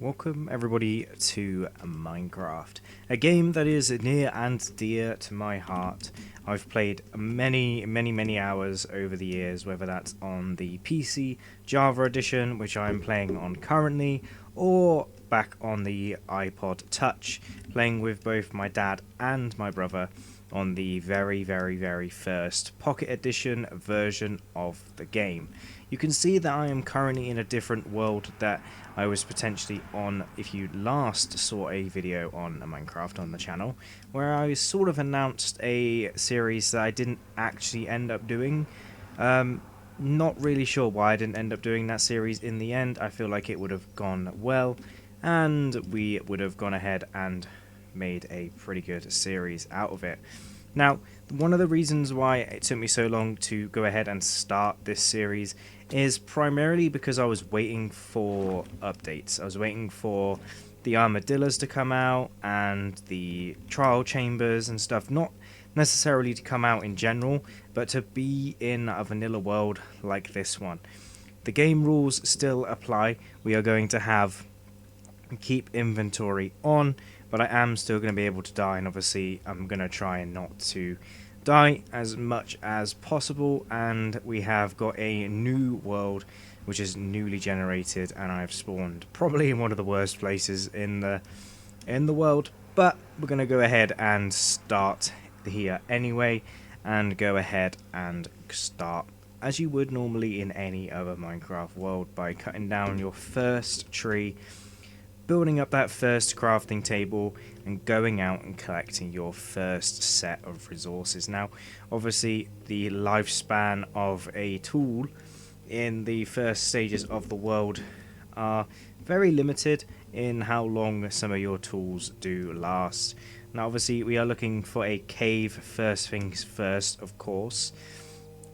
Welcome everybody to Minecraft, a game that is near and dear to my heart. I've played many hours over the years, whether that's on the PC Java edition, which I'm playing on currently, or back on the iPod Touch, playing with both my dad and my brother on the very first Pocket Edition version of the game. You can see that I am currently in a different world that I was potentially on if you last saw a video on Minecraft on the channel, where I sort of announced a series that I didn't actually end up doing. Not really sure why I didn't end up doing that series in the end. I feel like it would have gone well, and we would have gone ahead and made a pretty good series out of it. Now, one of the reasons why it took me so long to go ahead and start this series is primarily because I was waiting for updates. I was waiting for the armadillos to come out and the trial chambers and stuff, not necessarily to come out in general, but to be in a vanilla world like this one. The game rules still apply. We are going to have keep inventory on, but I am still going to be able to die, and obviously I'm going to try and not to die as much as possible. And we have got a new world which is newly generated, and I've spawned probably in one of the worst places in the world, but we're going to go ahead and start here anyway, and go ahead and start as you would normally in any other Minecraft world, by cutting down your first tree, building up that first crafting table, and going out and collecting your first set of resources. Now, obviously, the lifespan of a tool in the first stages of the world are very limited in how long some of your tools do last. Now, obviously, we are looking for a cave first things first, of course,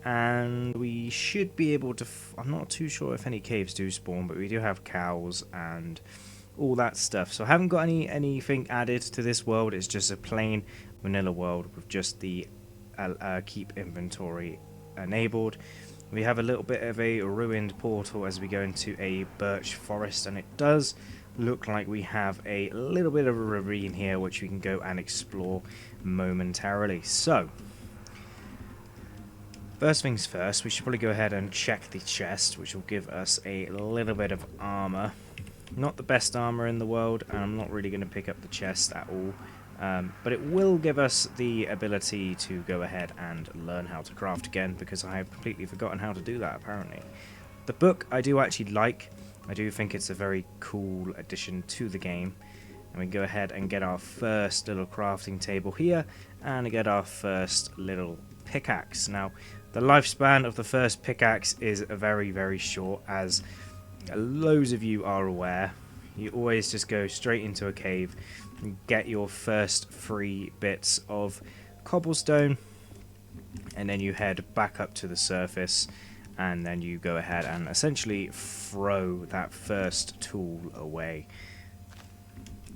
and we should be able to... I'm not too sure if any caves do spawn, but we do have cows and all that stuff. So I haven't got anything added to this world. It's just a plain vanilla world with just the keep inventory enabled. We have a little bit of a ruined portal as we go into a birch forest, and it does look like we have a little bit of a ravine here which we can go and explore momentarily. So first things first, we should probably go ahead and check the chest, which will give us a little bit of armor. Not the best armor in the world, and I'm not really going to pick up the chest at all, but it will give us the ability to go ahead and learn how to craft again, because I have completely forgotten how to do that apparently. The book I do actually like. I do think it's a very cool addition to the game, and we can go ahead and get our first little crafting table here and get our first little pickaxe. Now, the lifespan of the first pickaxe is very short, as loads of you are aware. You always just go straight into a cave and get your first 3 bits of cobblestone, and then you head back up to the surface, and then you go ahead and essentially throw that first tool away.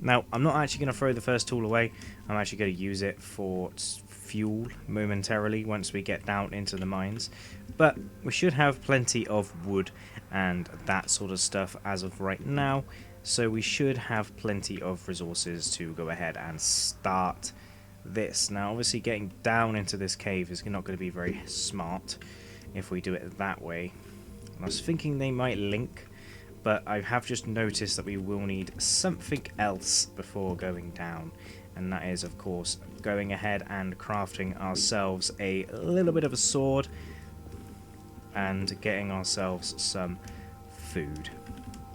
Now, I'm not actually going to throw the first tool away. I'm actually going to use it for fuel momentarily once we get down into the mines, but we should have plenty of wood and that sort of stuff as of right now, so we should have plenty of resources to go ahead and start this. Now, obviously, getting down into this cave is not going to be very smart if we do it that way. I was thinking they might link, but I have just noticed that we will need something else before going down, and that is, of course, going ahead and crafting ourselves a little bit of a sword and getting ourselves some food.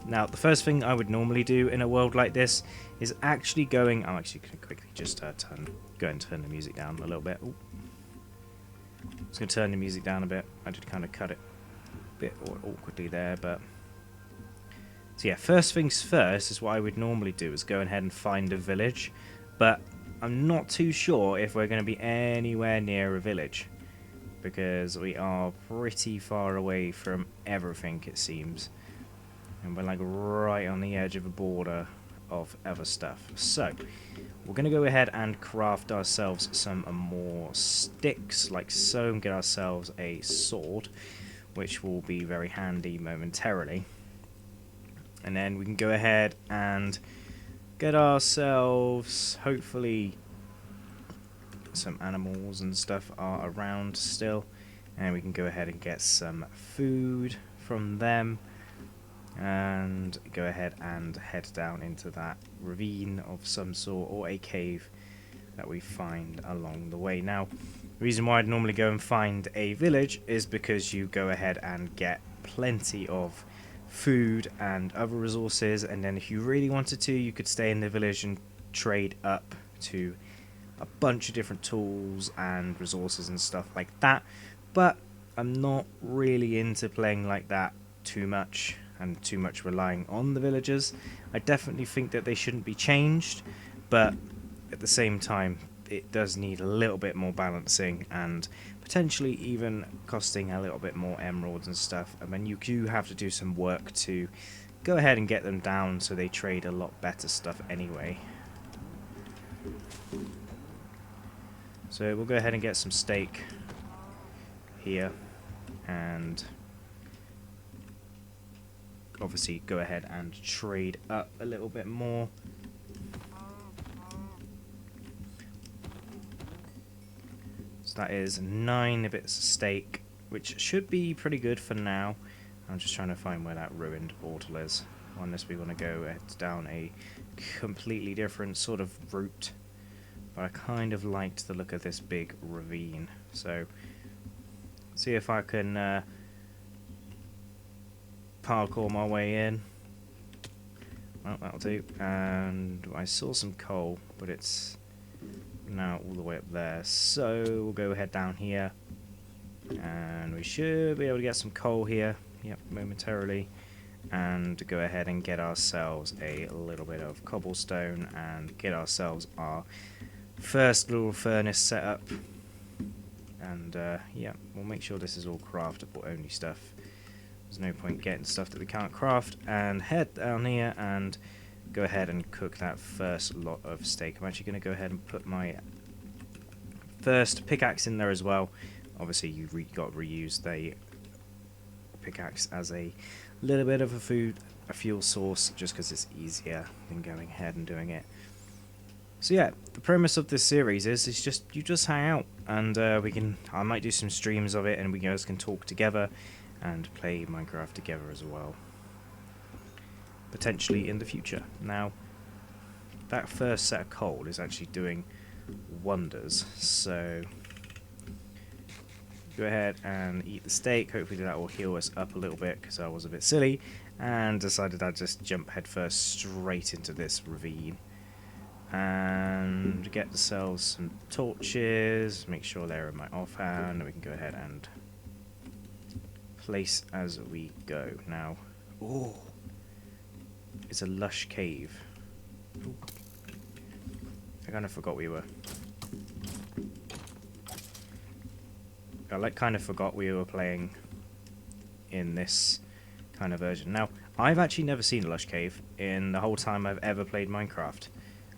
Now, the first thing I would normally do in a world like this is actually going... I'm actually going to quickly just go and turn the music down a little bit. Ooh. I'm just going to turn the music down a bit. I did kind of cut it a bit awkwardly there, but... So yeah, first things first is what I would normally do, is go ahead and find a village, but I'm not too sure if we're going to be anywhere near a village, because we are pretty far away from everything, it seems, and we're like right on the edge of a border of other stuff. So we're going to go ahead and craft ourselves some more sticks like so, and get ourselves a sword, which will be very handy momentarily. And then we can go ahead and get ourselves, hopefully, some animals and stuff are around still. And we can go ahead and get some food from them. And go ahead and head down into that ravine of some sort, or a cave that we find along the way. Now, the reason why I'd normally go and find a village is because you go ahead and get plenty of food and other resources, and then if you really wanted to, you could stay in the village and trade up to a bunch of different tools and resources and stuff like that. But I'm not really into playing like that too much, and too much relying on the villagers. I definitely think that they shouldn't be changed, but at the same time it does need a little bit more balancing, and potentially even costing a little bit more emeralds and stuff. I mean, you do have to do some work to go ahead and get them down so they trade a lot better stuff anyway. So we'll go ahead and get some steak here, and obviously go ahead and trade up a little bit more. So that is 9 bits of steak, which should be pretty good for now. I'm just trying to find where that ruined portal is, unless we want to go down a completely different sort of route. But I kind of liked the look of this big ravine, so see if I can parkour my way in. Well, that'll do. And I saw some coal, but it's now all the way up there. So we'll go ahead down here, and we should be able to get some coal here. Yep, momentarily. And go ahead and get ourselves a little bit of cobblestone and get ourselves our first little furnace set up. And yeah, we'll make sure this is all craftable only stuff. There's no point getting stuff that we can't craft. And head down here and go ahead and cook that first lot of steak. I'm actually going to go ahead and put my first pickaxe in there as well. Obviously you've got to reuse the pickaxe as a little bit of a fuel source, just because it's easier than going ahead and doing it. So yeah, the premise of this series is just you just hang out, and I might do some streams of it, and we guys can talk together and play Minecraft together as well, potentially in the future. Now, that first set of coal is actually doing wonders, so go ahead and eat the steak. Hopefully that will heal us up a little bit, because I was a bit silly and decided I'd just jump headfirst straight into this ravine. And get ourselves some torches, make sure they're in my offhand, and we can go ahead and place as we go. Now, oh, it's a lush cave. Ooh. I kind of forgot we were... kind of forgot we were playing in this kind of version. Now, I've actually never seen a lush cave in the whole time I've ever played Minecraft.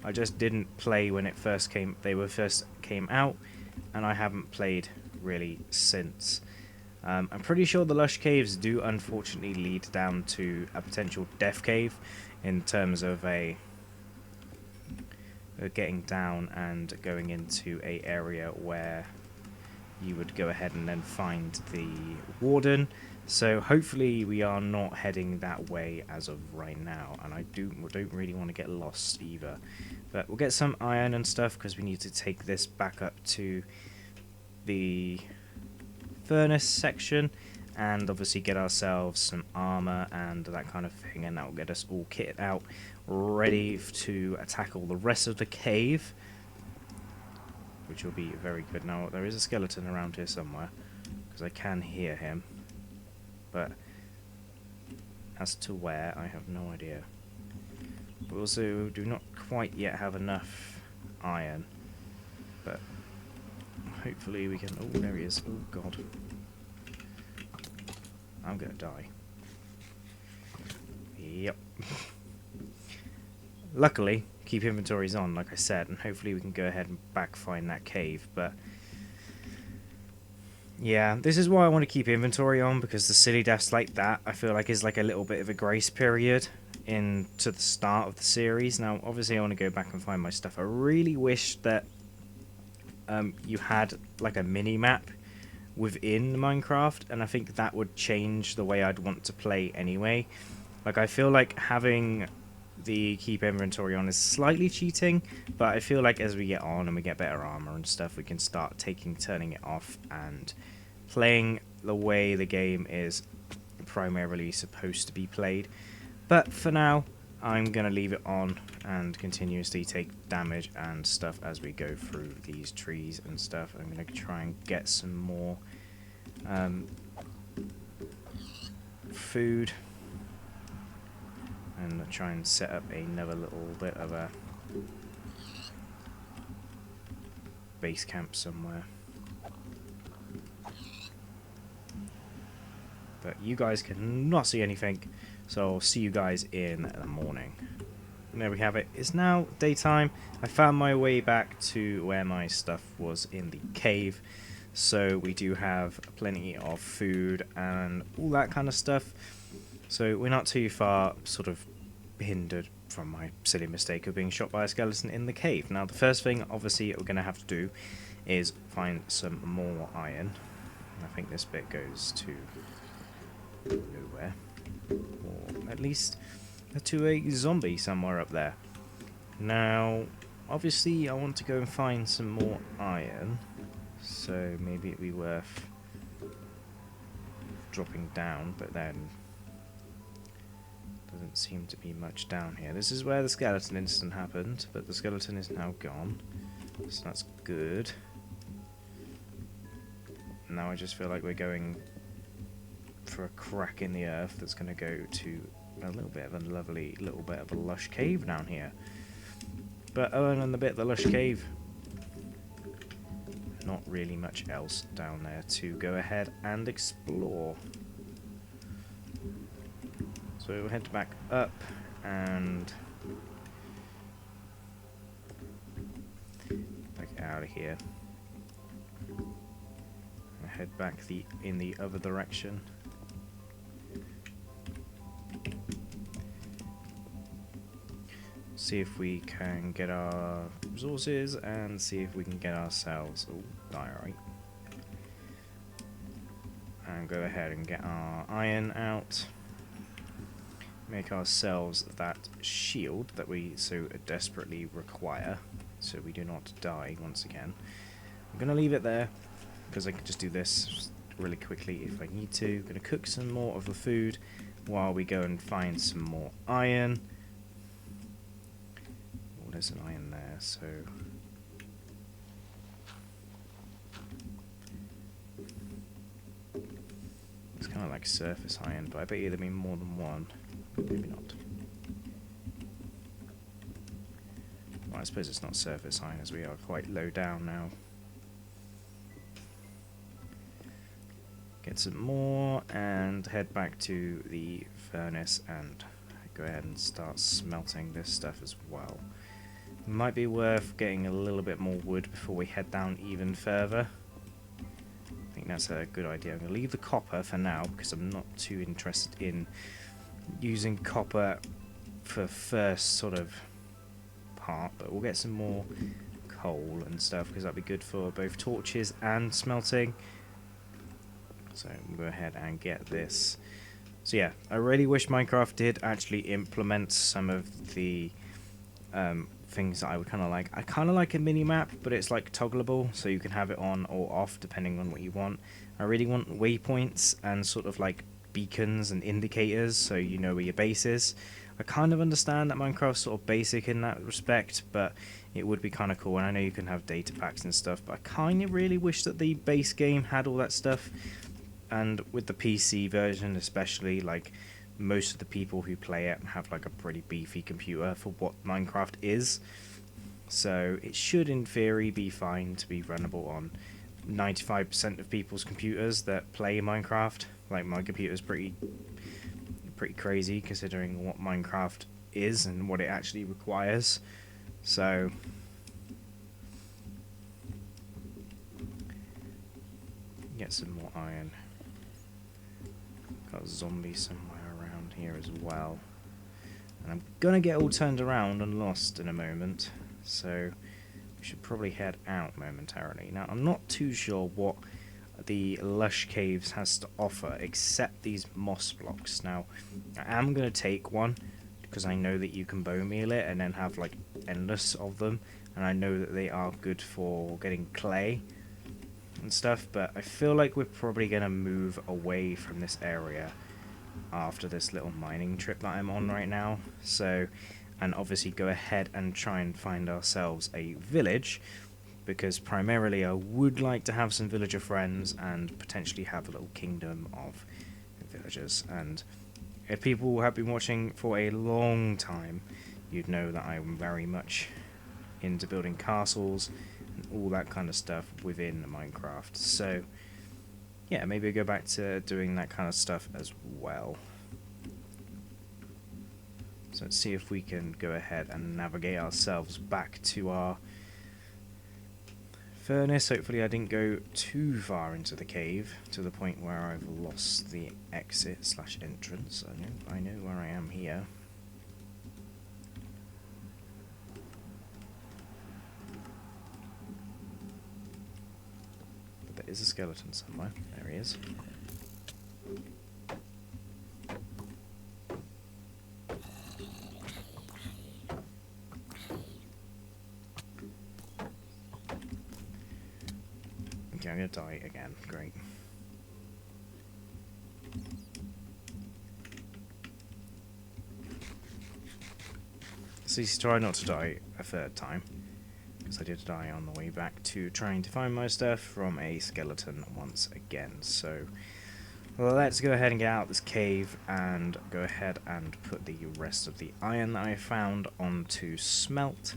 I just didn't play when they first came out, and I haven't played really since. I'm pretty sure the lush caves do unfortunately lead down to a potential death cave in terms of getting down and going into a area where you would go ahead and then find the warden. So hopefully we are not heading that way as of right now, and I don't really want to get lost either. But we'll get some iron and stuff, because we need to take this back up to the furnace section, and obviously get ourselves some armor and that kind of thing, and that will get us all kitted out, ready to tackle the rest of the cave, which will be very good. Now, there is a skeleton around here somewhere, because I can hear him, but as to where, I have no idea. We also do not quite yet have enough iron, but hopefully we can... Oh, there he is. Oh, God. I'm gonna die. Yep. Luckily, keep inventories on, like I said, and hopefully we can go ahead and back find that cave, but... yeah, this is why I want to keep inventory on, because the silly deaths like that, I feel like is like a little bit of a grace period into the start of the series. Now, obviously, I want to go back and find my stuff. I really wish that you had like a mini map within Minecraft, and I think that would change the way I'd want to play anyway. Like, I feel like having the keep inventory on is slightly cheating, but I feel like as we get on and we get better armor and stuff, we can start turning it off and playing the way the game is primarily supposed to be played. But for now, I'm going to leave it on and continuously take damage and stuff as we go through these trees and stuff. I'm going to try and get some more food and try and set up another little bit of a base camp somewhere. But you guys cannot see anything, so I'll see you guys in the morning. And there we have it. It's now daytime. I found my way back to where my stuff was in the cave, so we do have plenty of food and all that kind of stuff. So we're not too far sort of hindered from my silly mistake of being shot by a skeleton in the cave. Now the first thing obviously we're going to have to do is find some more iron. I think this bit goes to nowhere, or at least to a zombie somewhere up there. Now obviously I want to go and find some more iron, so maybe it'd be worth dropping down, but then doesn't seem to be much down here. This is where the skeleton incident happened, but the skeleton is now gone, so that's good. Now I just feel like we're going for a crack in the earth that's going to go to a little bit of a lovely little bit of a lush cave down here. But other than the bit of the lush cave, not really much else down there to go ahead and explore. So we'll head back up and back out of here. And head back in the other direction. See if we can get our resources and see if we can get ourselves diorite. And go ahead and get our iron out. Make ourselves that shield that we so desperately require, so we do not die once again. I'm going to leave it there because I can just do this really quickly if I need to. I'm going to cook some more of the food while we go and find some more iron. Oh, there's an iron there, so it's kind of like surface iron, but I bet you there'll be more than one. Maybe not. Well, I suppose it's not surface iron as we are quite low down now. Get some more and head back to the furnace and go ahead and start smelting this stuff as well. Might be worth getting a little bit more wood before we head down even further. I think that's a good idea. I'm going to leave the copper for now because I'm not too interested in using copper for first sort of part, but we'll get some more coal and stuff because that'll be good for both torches and smelting. So we'll go ahead and get this. So yeah, I really wish Minecraft did actually implement some of the things that I would kind of like. I kind of like a mini map, but it's like toggleable, so you can have it on or off depending on what you want. I really want waypoints and sort of like beacons and indicators so you know where your base is. I kind of understand that Minecraft's sort of basic in that respect, but it would be kind of cool. And I know you can have data packs and stuff, but I kind of really wish that the base game had all that stuff. And with the PC version especially, like most of the people who play it have like a pretty beefy computer for what Minecraft is, so it should in theory be fine to be runnable on 95% of people's computers that play Minecraft. Like my computer's pretty crazy considering what Minecraft is and what it actually requires. So get some more iron. Got a zombie somewhere around here as well. And I'm gonna get all turned around and lost in a moment, so we should probably head out momentarily. Now, I'm not too sure what the Lush Caves has to offer except these moss blocks. Now, I am gonna take one because I know that you can bone meal it and then have like endless of them, and I know that they are good for getting clay and stuff, but I feel like we're probably gonna move away from this area after this little mining trip that I'm on right now. So, and obviously go ahead and try and find ourselves a village, because primarily I would like to have some villager friends and potentially have a little kingdom of villagers. And if people have been watching for a long time, you'd know that I'm very much into building castles and all that kind of stuff within Minecraft. So yeah, maybe go back to doing that kind of stuff as well. So let's see if we can go ahead and navigate ourselves back to our furnace. Hopefully I didn't go too far into the cave to the point where I've lost the exit slash entrance. I know where I am here. But there is a skeleton somewhere. There he is. Okay, I'm gonna die again. Great. So he's trying not to die a third time, because I did die on the way back to trying to find my stuff from a skeleton once again. So well, let's go ahead and get out this cave and go ahead and put the rest of the iron that I found onto smelt.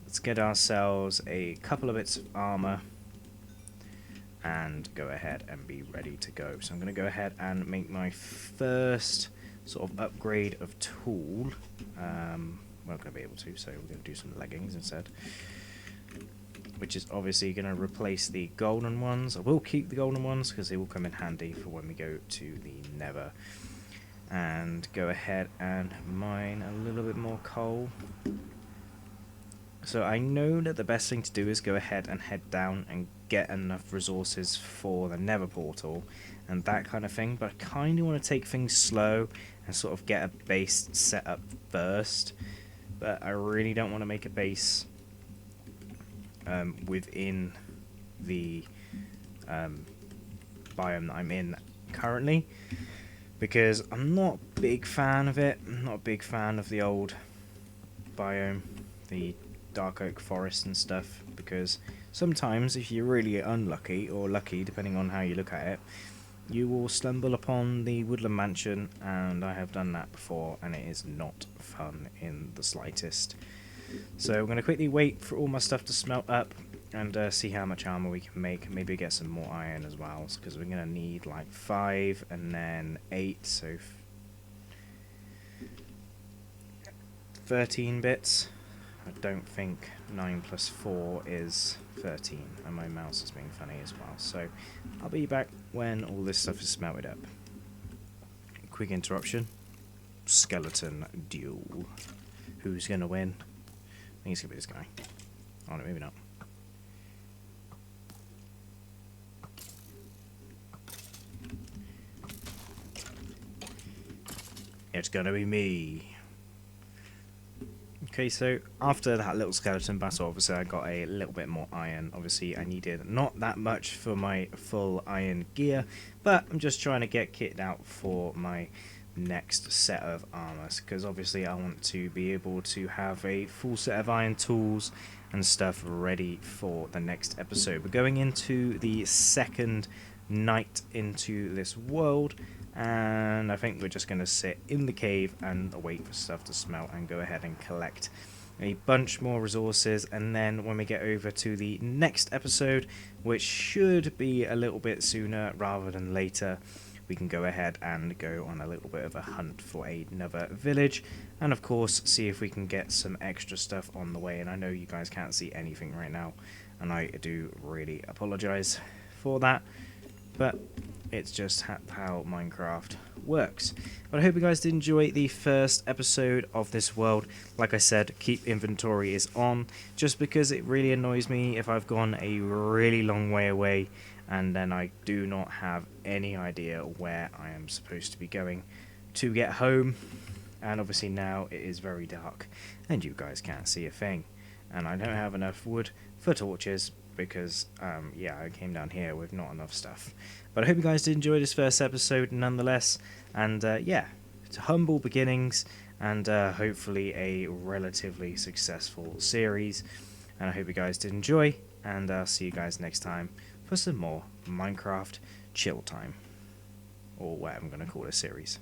Let's get ourselves a couple of bits of armor and go ahead and be ready to go. So I'm going to go ahead and make my first sort of upgrade of tool. We're not going to be able to, so we're going to do some leggings instead, which is obviously going to replace the golden ones. I will keep the golden ones because they will come in handy for when we go to the Nether. And go ahead and mine a little bit more coal. So I know that the best thing to do is go ahead and head down and get enough resources for the Nether portal and that kind of thing, but I kind of want to take things slow and sort of get a base set up first. But I really don't want to make a base within the biome that I'm in currently, because I'm not a big fan of it. I'm not a big fan of the old biome, the dark oak forest and stuff, because sometimes if you're really unlucky, or lucky depending on how you look at it, you will stumble upon the woodland mansion, and I have done that before and it is not fun in the slightest. So I'm going to quickly wait for all my stuff to smelt up and see how much armor we can make. Maybe get some more iron as well, because we're going to need like 5 and then 8, so 13 bits. I don't think 9 plus 4 is 13, and my mouse is being funny as well. So I'll be back when all this stuff is smelted up. Quick interruption. Skeleton duel. Who's going to win? I think it's going to be this guy. Oh no, maybe not. It's going to be me. Okay, so after that little skeleton battle, obviously I got a little bit more iron. Obviously I needed not that much for my full iron gear, but I'm just trying to get kitted out for my next set of armor, because obviously I want to be able to have a full set of iron tools and stuff ready for the next episode. We're going into the second night into this world, and I think we're just going to sit in the cave and wait for stuff to smelt and go ahead and collect a bunch more resources. And then when we get over to the next episode, which should be a little bit sooner rather than later, we can go ahead and go on a little bit of a hunt for another village, and of course see if we can get some extra stuff on the way. And I know you guys can't see anything right now, and I do really apologize for that, but It's just how Minecraft works. But I hope you guys did enjoy the first episode of this world. Like I said, keep inventory is on, just because it really annoys me if I've gone a really long way away and then I do not have any idea where I am supposed to be going to get home. And obviously now it is very dark and you guys can't see a thing, and I don't have enough wood for torches because yeah, I came down here with not enough stuff. But I hope you guys did enjoy this first episode nonetheless, and yeah, it's humble beginnings and hopefully a relatively successful series, and I hope you guys did enjoy, and I'll see you guys next time for some more Minecraft chill time, or what I'm going to call a series.